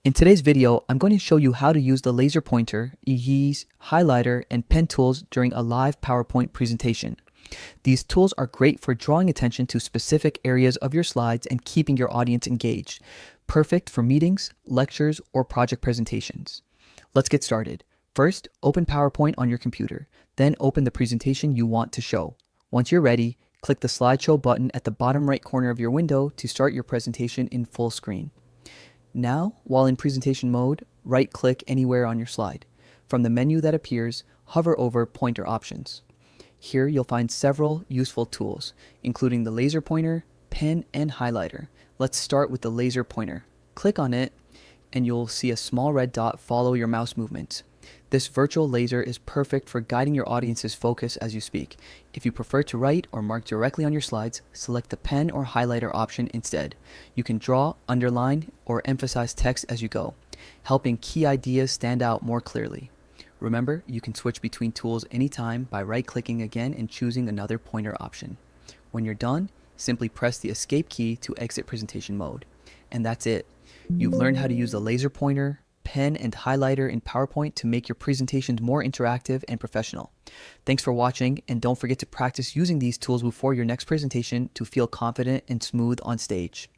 In today's video, I'm going to show you how to use the laser pointer, ease, highlighter, and pen tools during a live PowerPoint presentation. These tools are great for drawing attention to specific areas of your slides and keeping your audience engaged. Perfect for meetings, lectures, or project presentations. Let's get started. First, open PowerPoint on your computer. Then open the presentation you want to show. Once you're ready, click the slideshow button at the bottom right corner of your window to start your presentation in full screen. Now, while in presentation mode, right-click anywhere on your slide. From the menu that appears, hover over Pointer Options. Here you'll find several useful tools, including the laser pointer, pen, and highlighter. Let's start with the laser pointer. Click on it, and you'll see a small red dot follow your mouse movement. This virtual laser is perfect for guiding your audience's focus as you speak. If you prefer to write or mark directly on your slides, select the pen or highlighter option instead. You can draw, underline, or emphasize text as you go, helping key ideas stand out more clearly. Remember, you can switch between tools anytime by right-clicking again and choosing another pointer option. When you're done, simply press the Escape key to exit presentation mode. And that's it. You've learned how to use the laser pointer, pen, and highlighter in PowerPoint to make your presentations more interactive and professional. Thanks for watching, and don't forget to practice using these tools before your next presentation to feel confident and smooth on stage.